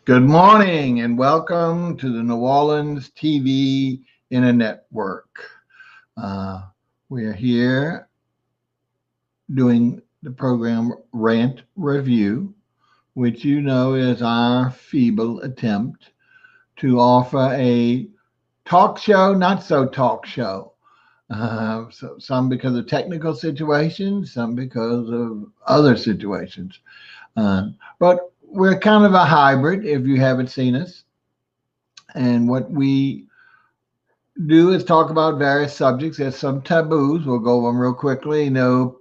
Good morning and welcome to the New Orleans TV Internet Network. We're here doing the program Rant Revue, which you know is our feeble attempt to offer a talk show, not so talk show. So some because of technical situations, some because of other situations. But we're kind of a hybrid if you haven't seen us. And what we do is talk about various subjects. There's some taboos. We'll go over them real quickly. No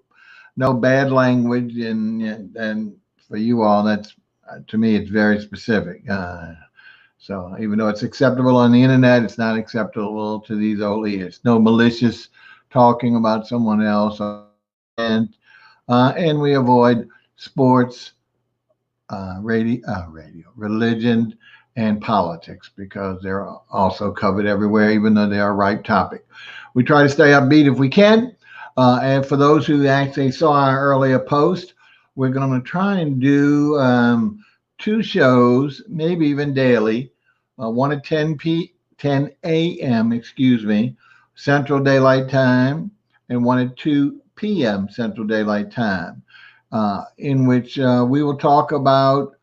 bad language, and for you all, that's to me, it's very specific. So even though it's acceptable on the internet, it's not acceptable to these old ears. No malicious talking about someone else, and we avoid sports, religion, and politics because they're also covered everywhere, even though they are a ripe topic. We try to stay upbeat if we can. And for those who actually saw our earlier post, we're going to try and do two shows, maybe even daily, one at 10 a.m., Central Daylight Time, and one at 2 p.m. Central Daylight Time, in which we will talk about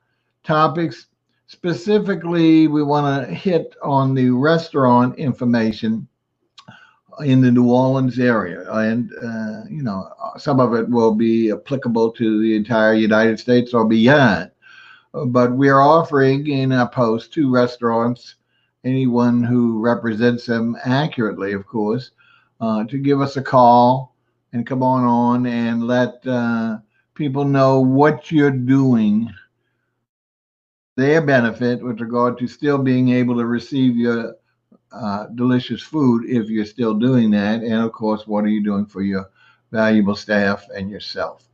topics. Specifically, we want to hit on the restaurant information in the New Orleans area. And, some of it will be applicable to the entire United States or beyond. But we are offering in our post two restaurants, anyone who represents them accurately, of course, to give us a call and come on and let people know what you're doing, their benefit with regard to still being able to receive your delicious food if you're still doing that, and of course, what are you doing for your valuable staff and yourself?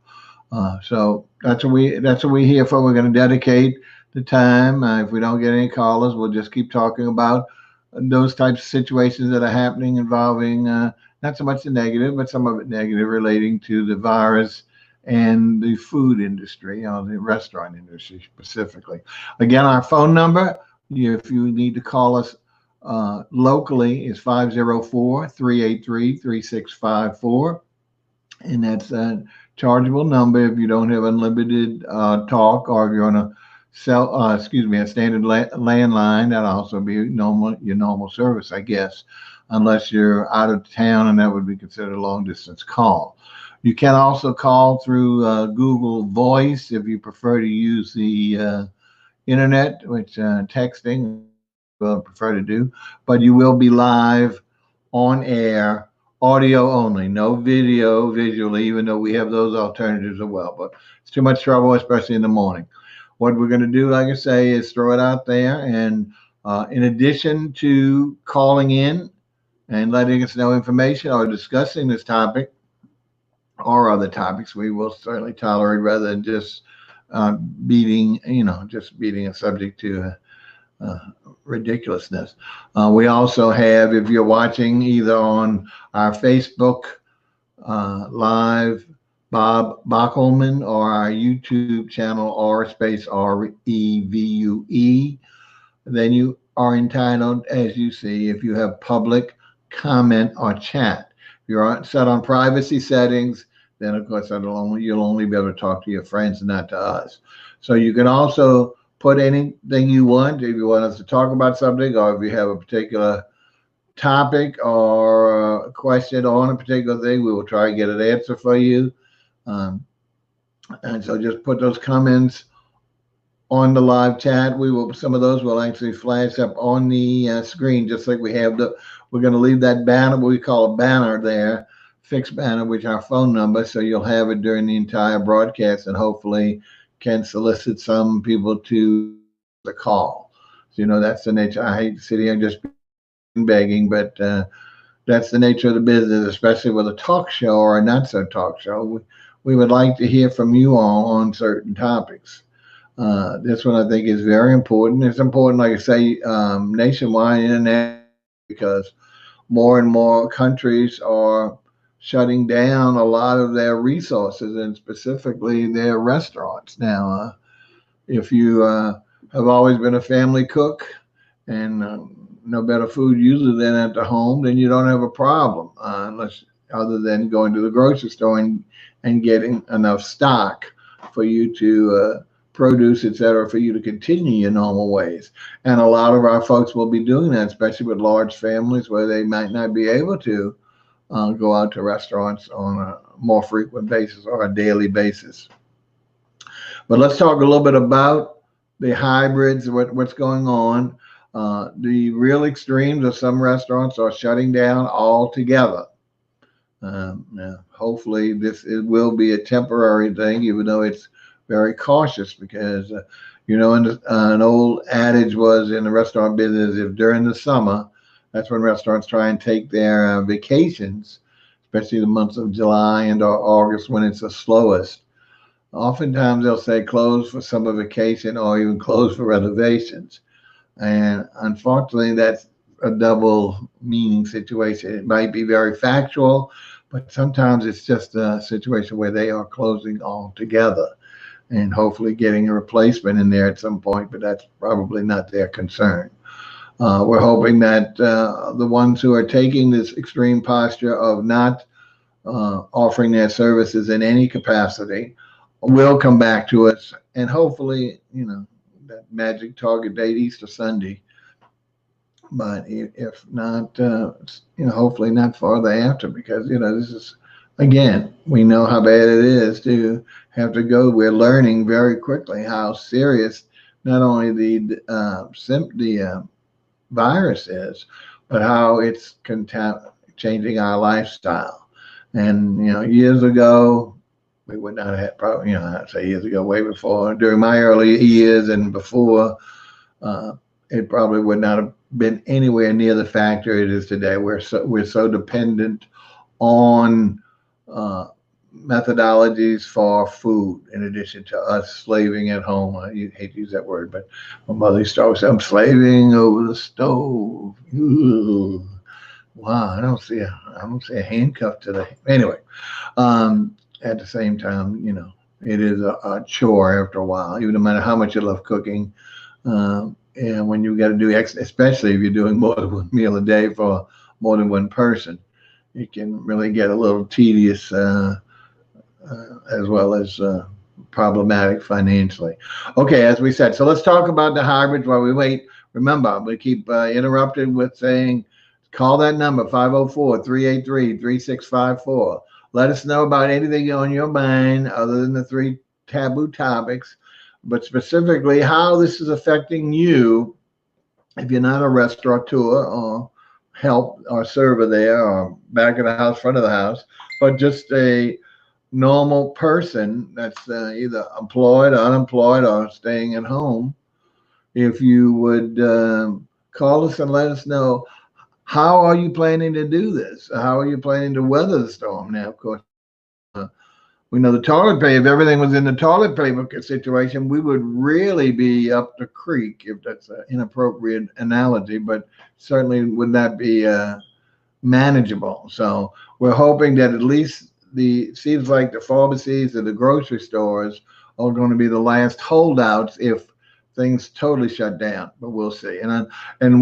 So that's what we're here for. We're going to dedicate the time. If we don't get any callers, we'll just keep talking about those types of situations that are happening involving not so much the negative, but some of it negative relating to the virus and the food industry, or the restaurant industry specifically. Again, our phone number, if you need to call us locally, is 504-383-3654. And that's a chargeable number if you don't have unlimited talk, or if you're on a a standard landline. That'll also be your normal service, I guess, unless you're out of town, and that would be considered a long distance call. You can also call through Google Voice if you prefer to use the internet, which texting will prefer to do, but you will be live on air, audio only, no video visually, even though we have those alternatives as well. But it's too much trouble, especially in the morning. What we're going to do, like I say, is throw it out there. And in addition to calling in and letting us know information or discussing this topic or other topics, we will certainly tolerate rather than just beating a subject to uh, ridiculousness. We also have, if you're watching either on our Facebook Live, Bob Bockelman, or our YouTube channel, REVUE, then you are entitled, as you see, if you have public comment or chat. If you're set on privacy settings, then of course you'll only be able to talk to your friends and not to us. So you can also put anything you want. If you want us to talk about something, or if you have a particular topic or a question on a particular thing, we will try and get an answer for you. Um, and so just put those comments on the live chat. Some of those will actually flash up on the screen, just like we have we're going to leave that banner, what we call a banner there, fixed banner, which is our phone number. So you'll have it during the entire broadcast, and hopefully can solicit some people to the call. So, that's the nature. I hate to sit here and just begging, but that's the nature of the business, especially with a talk show or a not so talk show. We would like to hear from you all on certain topics. This one I think is very important. It's important, like I say, nationwide, internet, because more and more countries are shutting down a lot of their resources, and specifically their restaurants. Now, if you have always been a family cook, and no better food usually than at the home, then you don't have a problem, unless other than going to the grocery store and getting enough stock for you to produce, etc., for you to continue your normal ways. And a lot of our folks will be doing that, especially with large families where they might not be able to go out to restaurants on a more frequent basis or a daily basis. But let's talk a little bit about the hybrids, what's going on. The real extremes of some restaurants are shutting down altogether. Now, hopefully, it will be a temporary thing, even though it's very cautious because, an old adage was in the restaurant business, if during the summer, that's when restaurants try and take their vacations, especially the months of July and or August when it's the slowest. Oftentimes they'll say close for summer vacation or even close for renovations. And unfortunately, that's a double meaning situation. It might be very factual, but sometimes it's just a situation where they are closing altogether and hopefully getting a replacement in there at some point, but that's probably not their concern. We're hoping that the ones who are taking this extreme posture of not offering their services in any capacity will come back to us, and hopefully, that magic target date, Easter Sunday. But if not, hopefully not farther after, because this is, again, we know how bad it is to have to go. We're learning very quickly how serious not only the virus is, but how it's changing our lifestyle. And years ago, we would not have probably, I'd say years ago, way before, during my early years and before, it probably would not have been anywhere near the factor it is today. We're so dependent on methodologies for food, in addition to us slaving at home. I hate to use that word, but my mother used to always say, "I'm slaving over the stove." Ooh, wow, I don't see a handcuff to the anyway. At the same time, it is a chore after a while, even no matter how much you love cooking. And when you got to do, especially if you're doing more than one meal a day for more than one person, it can really get a little tedious, as well as problematic financially. Okay, as we said, so let's talk about the hybrids while we wait. Remember, we keep interrupted with saying, call that number, 504-383-3654. Let us know about anything on your mind other than the three taboo topics, but specifically how this is affecting you if you're not a restaurateur or help or server there or back of the house, front of the house, but just a normal person that's either employed or unemployed or staying at home. If you would call us and let us know, how are you planning to do this? How are you planning to weather the storm? Now, of course, we know the toilet paper, if everything was in the toilet paper situation, we would really be up the creek, if that's an inappropriate analogy, but certainly would not be manageable. So we're hoping that at least seems like the pharmacies and the grocery stores are going to be the last holdouts if things totally shut down, but we'll see. And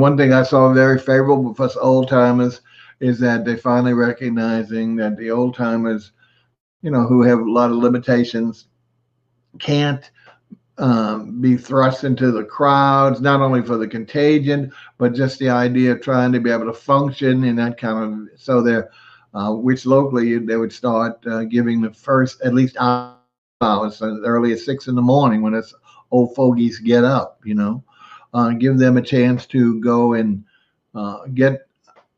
one thing I saw very favorable for us old timers is that they finally recognizing that the old timers, who have a lot of limitations, can't be thrust into the crowds, not only for the contagion, but just the idea of trying to be able to function in that kind of, so they're, which locally they would start giving the first at least hours, as early as 6 in the morning when it's old fogies get up, give them a chance to go and get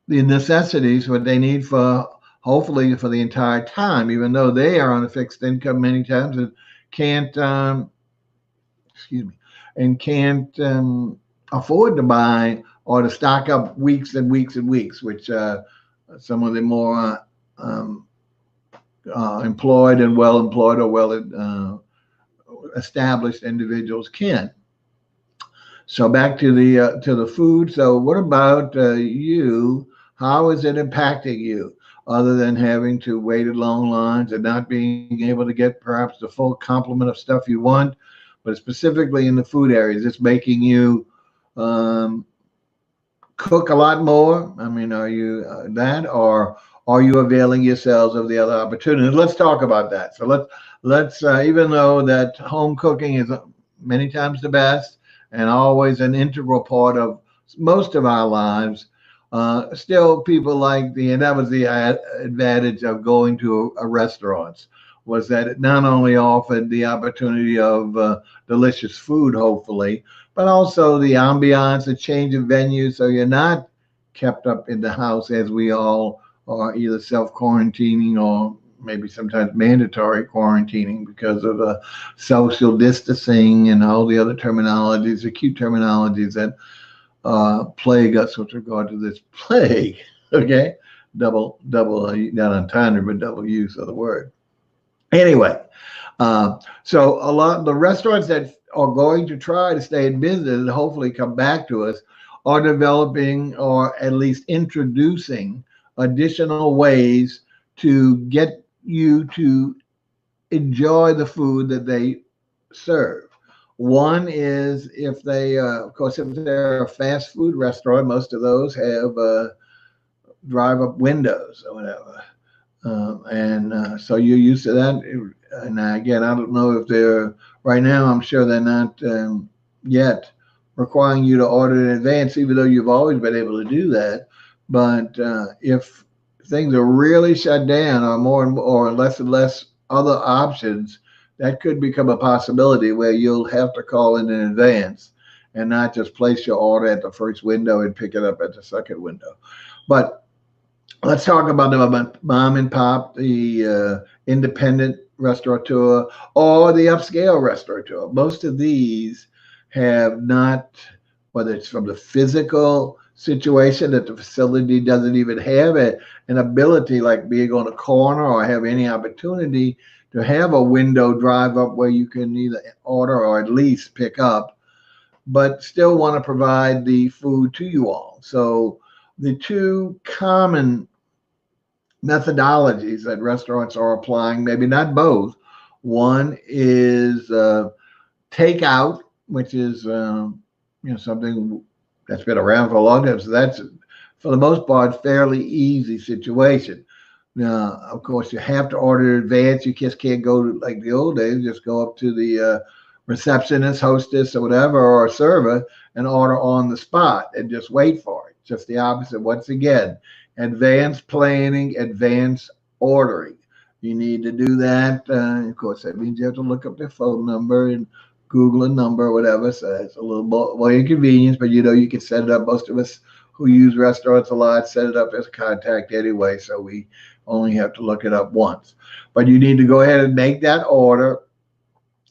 the necessities, what they need for hopefully for the entire time, even though they are on a fixed income many times and can't, excuse me, and can't afford to buy or to stock up weeks and weeks and weeks, which some of the more employed and well employed or well established individuals can. So back to the food. So what about you? How is it impacting you, other than having to wait in long lines and not being able to get perhaps the full complement of stuff you want? but specifically in the food areas, it's making you um, cook a lot more? I mean, are you that, or are you availing yourselves of the other opportunities? Let's talk about that. So let's even though that home cooking is many times the best and always an integral part of most of our lives, still people like and that was the advantage of going to a restaurants, was that it not only offered the opportunity of delicious food, hopefully, but also the ambiance, the change of venue, so you're not kept up in the house as we all are, either self quarantining or maybe sometimes mandatory quarantining because of social distancing and all the other terminologies, acute terminologies that plague us with regard to this plague. Okay, double not entendre, but double use of the word. Anyway, so a lot of the restaurants that are going to try to stay in business and hopefully come back to us are developing or at least introducing additional ways to get you to enjoy the food that they serve. One is if they, of course, if they're a fast food restaurant, most of those have drive up windows or whatever. And so you're used to that. And again, I don't know if they're right now. I'm sure they're not yet requiring you to order in advance, even though you've always been able to do that. But if things are really shut down, or more or less and less other options, that could become a possibility where you'll have to call in advance and not just place your order at the first window and pick it up at the second window. But let's talk about the mom and pop, the independent restaurateur, or the upscale restaurateur. Most of these have not, whether it's from the physical situation that the facility doesn't even have an ability like being on a corner or have any opportunity to have a window drive up where you can either order or at least pick up, but still want to provide the food to you all. So the two common methodologies that restaurants are applying, maybe not both. One is takeout, which is something that's been around for a long time. So that's for the most part fairly easy situation. Now, of course, you have to order in advance. You just can't go to, like the old days, just go up to the receptionist, hostess, or whatever, or a server and order on the spot and just wait for it. Just the opposite. Once again, advanced planning, advanced ordering. You need to do that. Of course, that means you have to look up their phone number and Google a number or whatever. So it's a little more inconvenience, but you can set it up. Most of us who use restaurants a lot set it up as a contact anyway, so we only have to look it up once. But you need to go ahead and make that order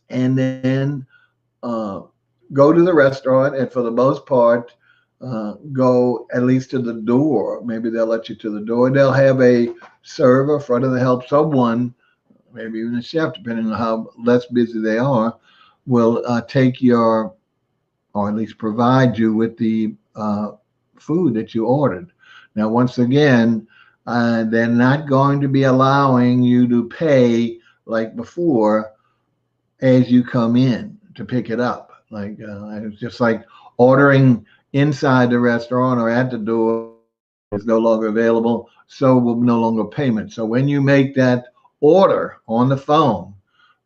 and then uh, go to the restaurant, and for the most part, go at least to the door. Maybe they'll let you to the door. They'll have a server front of the help. Someone, maybe even a chef, depending on how less busy they are, will take your, or at least provide you with the food that you ordered. Now, once again, they're not going to be allowing you to pay like before as you come in to pick it up. Like it's just like ordering inside the restaurant or at the door is no longer available, so will no longer payment. So when you make that order on the phone,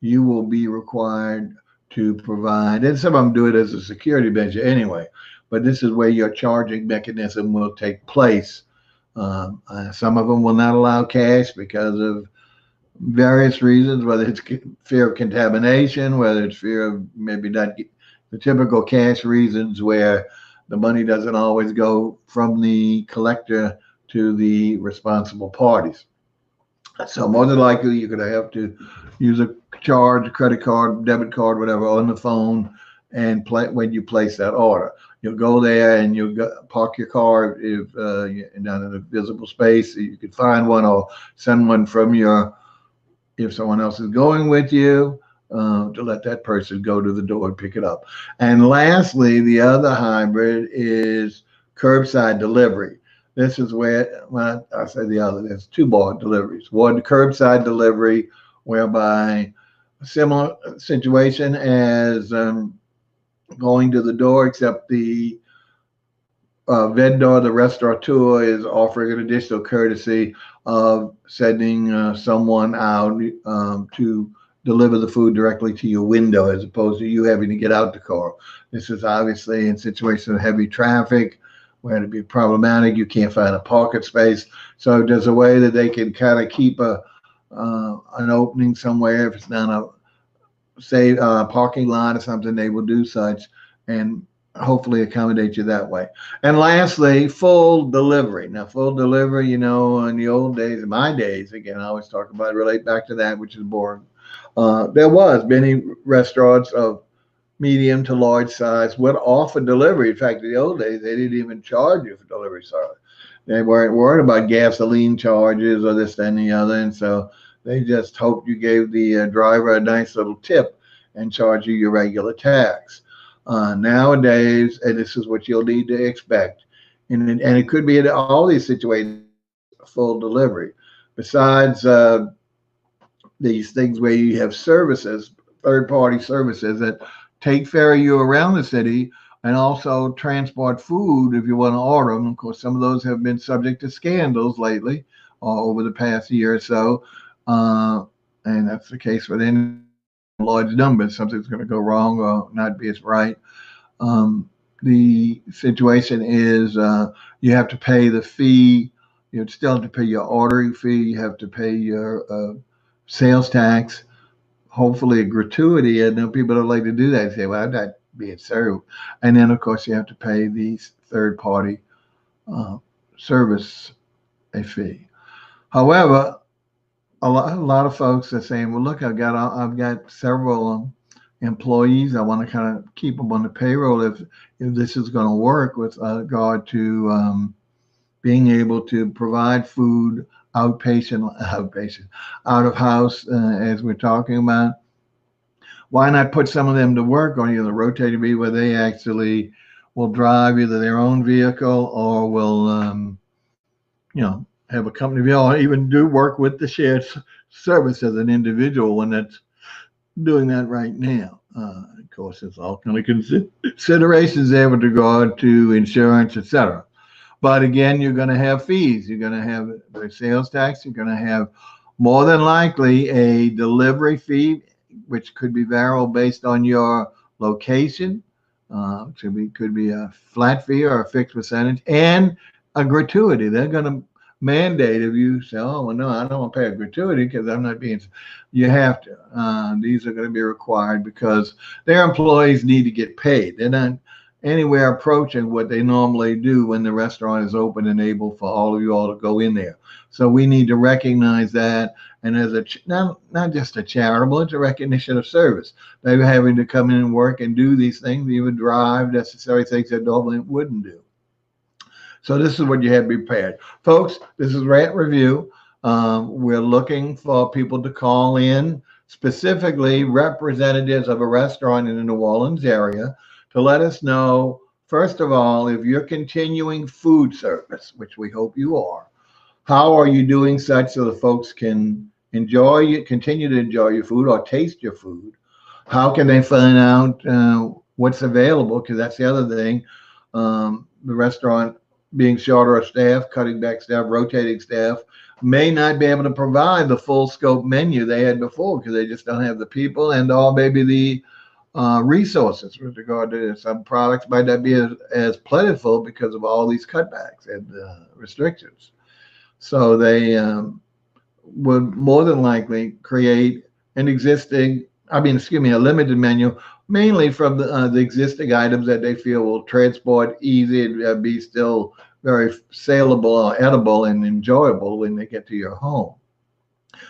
you will be required to provide, and some of them do it as a security measure anyway, but this is where your charging mechanism will take place. Some of them will not allow cash because of various reasons, whether it's fear of contamination, whether it's fear of maybe not the typical cash reasons where the money doesn't always go from the collector to the responsible parties. So more than likely, you're going to have to use a charge, credit card, debit card, whatever, on the phone, and when you place that order. You'll go there and you'll park your car if you're not in a visible space. You could find one or send one from if someone else is going with you, to let that person go to the door and pick it up. And lastly, the other hybrid is curbside delivery. This is where, well, I say the other, there's two more deliveries. One, curbside delivery, whereby A similar situation as going to the door, except the vendor, the restaurateur, is offering an additional courtesy of sending someone out to deliver the food directly to your window as opposed to you having to get out the car. This is obviously in situations of heavy traffic where it'd be problematic. You can't find a parking space. So there's a way that they can kind of keep an opening somewhere. If it's not a say parking lot or something, they will do such and hopefully accommodate you that way. And lastly, full delivery. Now, full delivery, in the old days, in my days, again, I always talk about relate back to that, which is boring. There was many restaurants of medium to large size would offer delivery. In fact, in the old days, they didn't even charge you for delivery service. They weren't worried about gasoline charges or this, that, and the other. And so they just hoped you gave the driver a nice little tip and charge you your regular tax. Nowadays, and this is what you'll need to expect, and it could be in all these situations, full delivery. Besides these things where you have services, third-party services that ferry you around the city and also transport food if you want to order them. Of course, some of those have been subject to scandals lately over the past year or so. And that's the case with any large numbers. Something's going to go wrong or not be as right. The situation is you have to pay the fee. You still have to pay your ordering fee. You have to pay your sales tax, hopefully a gratuity. And then people don't like to do that. They say, well, I'm not being served. And then, of course, you have to pay these third party service a fee. However, a lot of folks are saying, well, look, I've got several employees. I want to kind of keep them on the payroll if this is going to work with regard to being able to provide food outpatient, out of house, as we're talking about. Why not put some of them to work on either the rotating fee where they actually will drive either their own vehicle or will, have a company vehicle or even do work with the shared service as an individual one that's doing that right now. Of course, it's all kind of considerations there with regard to insurance, etc. But again, you're going to have fees. You're going to have the sales tax. You're going to have more than likely a delivery fee, which could be variable based on your location. Could be a flat fee or a fixed percentage, and a gratuity. They're going to mandate if you say, oh, well, no, I don't want to pay a gratuity because I'm not being, you have to. These are going to be required because their employees need to get paid. They're not anywhere approaching what they normally do when the restaurant is open and able for all of you all to go in there. So we need to recognize that. And as not just a charitable, it's a recognition of service. They're having to come in and work and do these things, even drive necessary things that normally wouldn't do. So this is what you have to be prepared. Folks, this is Rant Review. We're looking for people to call in, specifically representatives of a restaurant in the New Orleans area, to let us know, first of all, if you're continuing food service, which we hope you are. How are you doing such so the folks can continue to enjoy your food or taste your food? How can they find out what's available? Because that's the other thing. The restaurant being shorter of staff, cutting back staff, rotating staff, may not be able to provide the full scope menu they had before because they just don't have the people and or maybe the resources with regard to some products might not be as plentiful because of all these cutbacks and restrictions. So they would more than likely create a limited menu, mainly from the existing items that they feel will transport easy and be still very saleable or edible and enjoyable when they get to your home.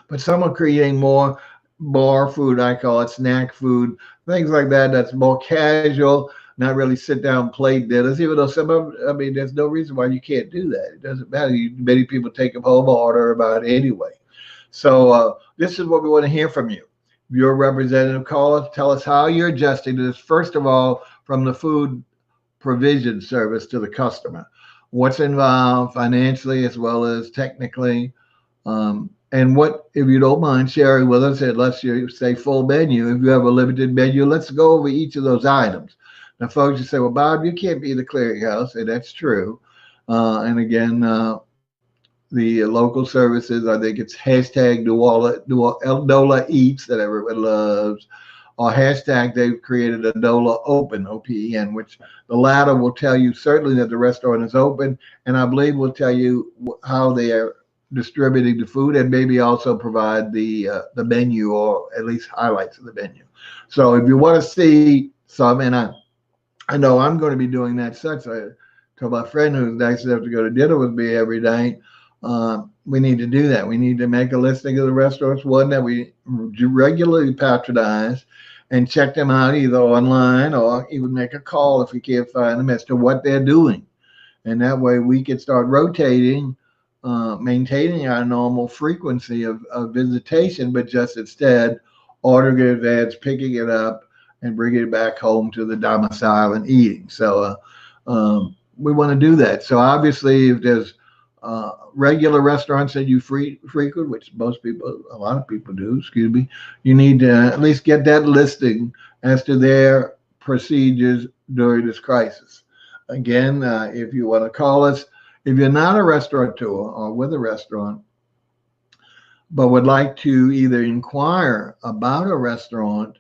But some are creating more bar food, I call it snack food, things like that, that's more casual, not really sit down plate dinners, even though there's no reason why you can't do that. It doesn't matter. Many people take them home or order about it anyway. So this is what we want to hear from you. Your representative, call us, tell us how you're adjusting to this, first of all, from the food provision service to the customer. What's involved financially as well as technically. And what, if you don't mind sharing with us, unless you say full menu, if you have a limited menu, let's go over each of those items. Now, folks, you say, well, Bob, you can't be the clearinghouse, and that's true. And again, the local services, I think it's hashtag NOLA Eats that everyone loves, or hashtag they've created a NOLA Open, OPEN, which the latter will tell you certainly that the restaurant is open, and I believe will tell you how they are distributing the food, and maybe also provide the menu, or at least highlights of the menu. So if you want to see some, and I know I'm going to be doing that. Such I told my friend who's nice enough to go to dinner with me every night. We need to do that. We need to make a listing of the restaurants, one that we regularly patronize, and check them out either online or even make a call if we can't find them as to what they're doing. And that way we can start rotating, maintaining our normal frequency of visitation, but just instead ordering in advance, picking it up, and bringing it back home to the domicile and eating. So we want to do that. So obviously, if there's regular restaurants that you frequent, which most people, a lot of people do, excuse me, you need to at least get that listing as to their procedures during this crisis. Again, if you want to call us, if you're not a restaurateur or with a restaurant, but would like to either inquire about a restaurant,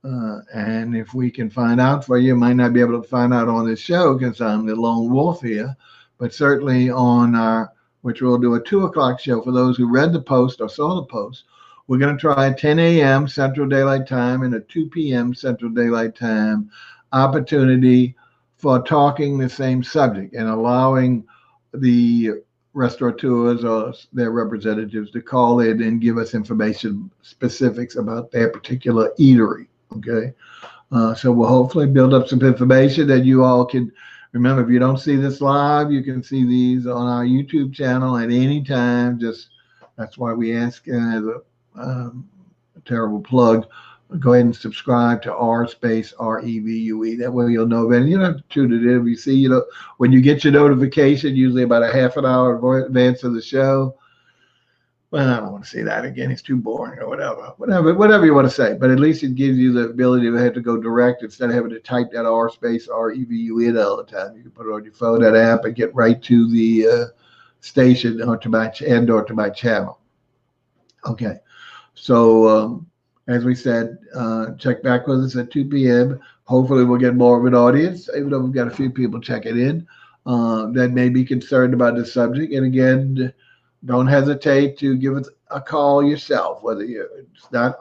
and if we can find out for you, might not be able to find out on this show because I'm the lone wolf here, but certainly on our, which we'll do a 2 o'clock show for those who read the post or saw the post. We're going to try a 10 a.m. Central Daylight Time and a 2 p.m. Central Daylight Time opportunity for talking the same subject and allowing the restaurateurs or their representatives to call in and give us information specifics about their particular eatery. Okay. So we'll hopefully build up some information that you all can remember. If you don't see this live, you can see these on our YouTube channel at any time. Just that's why we ask, as a terrible plug, go ahead and subscribe to Revue. That way you'll know that. You don't have to tune it in. If you see, when you get your notification, usually about a half an hour in advance of the show. Well, I don't want to say that again. It's too boring or whatever you want to say. But at least it gives you the ability to have to go direct instead of having to type that Revue in all the time. You can put it on your phone, that app, and get right to the station or to my channel. Okay. So as we said, check back with us at 2 p.m. Hopefully we'll get more of an audience, even though we've got a few people checking in that may be concerned about this subject. And again, don't hesitate to give us a call yourself, whether it's not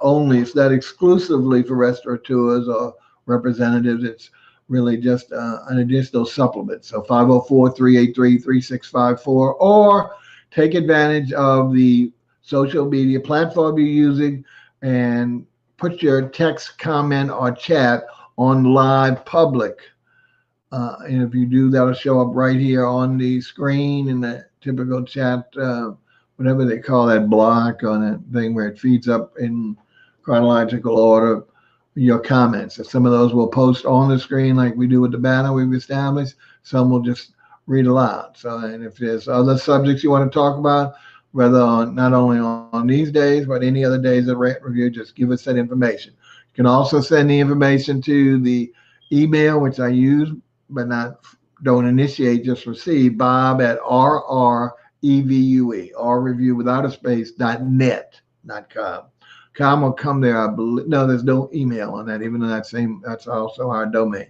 exclusively for restaurateurs or representatives. It's really just an additional supplement. So 504-383-3654, or take advantage of the social media platform you're using and put your text, comment, or chat on live public. And if you do, that'll show up right here on the screen in the typical chat, whatever they call that block on that thing where it feeds up in chronological order your comments. And some of those we'll post on the screen like we do with the banner we've established. Some we'll just read aloud. So, and if there's other subjects you want to talk about, whether not only on these days, but any other days of Rant Review, just give us that information. You can also send the information to the email, which I use, but don't initiate, just receive, Bob at RREVUE, review without a space, .net, not .com. Com will come there, I believe. No, there's no email on that, even though that's also our domain.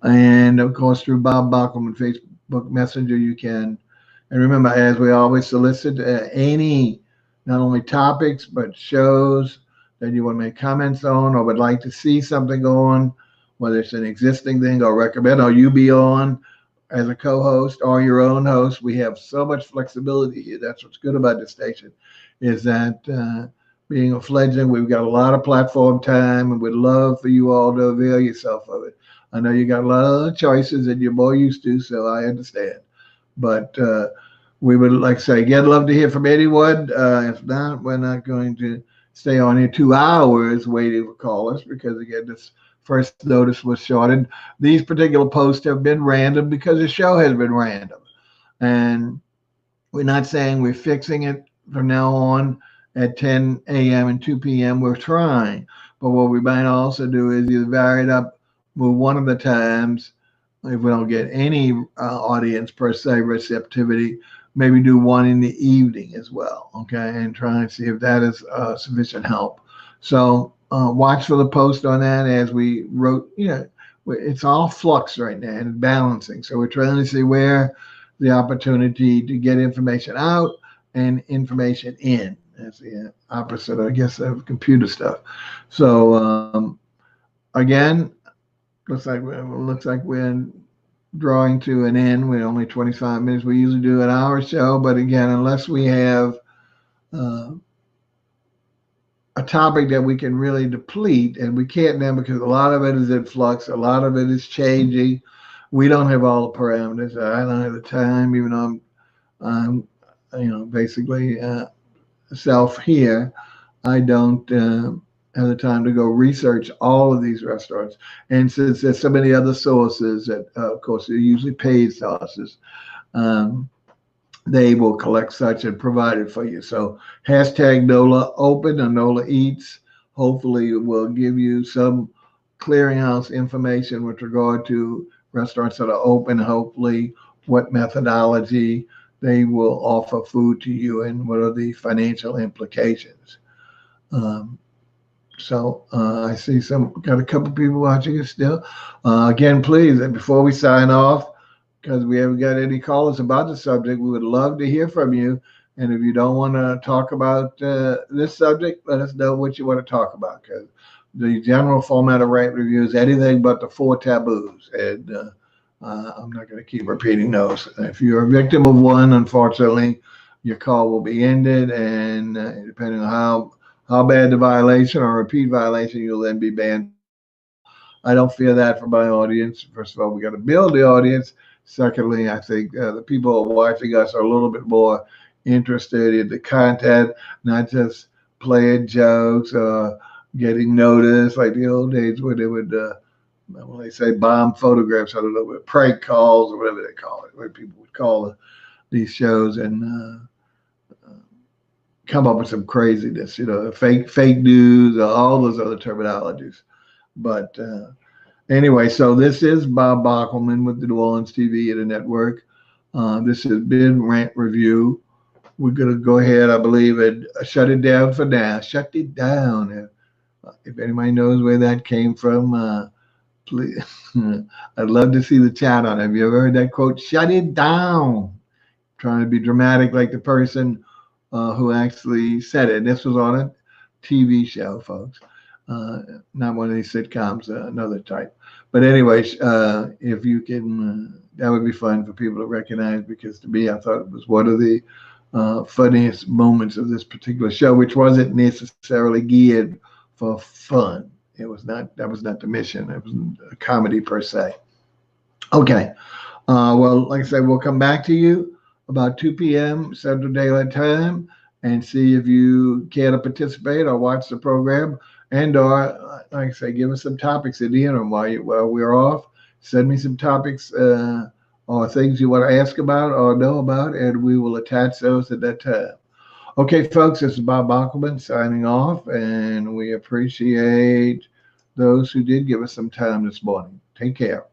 And of course, through Bob Bachman Facebook Messenger, you can. And remember, as we always solicit any, not only topics, but shows that you want to make comments on or would like to see something on, whether it's an existing thing or recommend, or you be on as a co-host or your own host. We have so much flexibility here. That's what's good about this station, is that being a fledgling, we've got a lot of platform time, and we'd love for you all to avail yourself of it. I know you got a lot of choices and you're more used to, so I understand. But we would, like I say, again, love to hear from anyone. If not, we're not going to stay on here 2 hours waiting for callers, because again, this first notice was shortened. These particular posts have been random because the show has been random. And we're not saying we're fixing it from now on at 10 a.m. and 2 p.m. We're trying. But what we might also do is either vary it up, move one of the times if we don't get any audience per se receptivity, maybe do one in the evening as well, okay, and try and see if that is sufficient help. So watch for the post on that as we wrote. It's all flux right now and balancing. So we're trying to see where the opportunity to get information out and information in. That's the opposite, I guess, of computer stuff. So again, looks like we're drawing to an end. We're only 25 minutes. We usually do an hour show, but again, unless we have uh, a topic that we can really deplete, and we can't now because a lot of it is in flux, a lot of it is changing. We don't have all the parameters. I don't have the time, even though I'm basically self here. I don't have the time to go research all of these restaurants. And since there's so many other sources that, of course, they're usually paid sources, um, they will collect such and provide it for you. So hashtag NOLA Open or NOLA Eats hopefully will give you some clearinghouse information with regard to restaurants that are open, hopefully what methodology they will offer food to you and what are the financial implications. Um, so I see got a couple people watching us still. Again, please, before we sign off, because we haven't got any callers about the subject, we would love to hear from you. And if you don't want to talk about this subject, let us know what you want to talk about. Because the general format of Rant Review is anything but the four taboos. And I'm not going to keep repeating those. If you're a victim of one, unfortunately, your call will be ended. And depending on how bad the violation or repeat violation, you'll then be banned. I don't fear that for my audience. First of all, we got to build the audience. Secondly, I think the people watching us are a little bit more interested in the content, not just playing jokes or getting noticed like the old days when they would, when they say bomb photographs, I don't know, prank calls or whatever they call it, where people would call these shows and come up with some craziness, fake news, all those other terminologies. But anyway, so this is Bob Bockelman with the New Orleans TV and the network. This has been Rant Review. We're going to go ahead, I believe, and shut it down for now. Shut it down. If anybody knows where that came from, please. I'd love to see the chat on it. Have you ever heard that quote? Shut it down. Trying to be dramatic like the person who actually said it. This was on a TV show, folks. Not one of these sitcoms, another type. But anyways, if you can, that would be fun for people to recognize, because to me, I thought it was one of the funniest moments of this particular show, which wasn't necessarily geared for fun. It was not. That was not the mission. It wasn't a comedy per se. Okay. Well, like I said, we'll come back to you about 2 p.m. Central Daylight Time and see if you care to participate or watch the program. And or, like I say, give us some topics in the interim while we're off. Send me some topics or things you want to ask about or know about, and we will attach those at that time. Okay, folks, this is Bob Bockelman signing off, and we appreciate those who did give us some time this morning. Take care.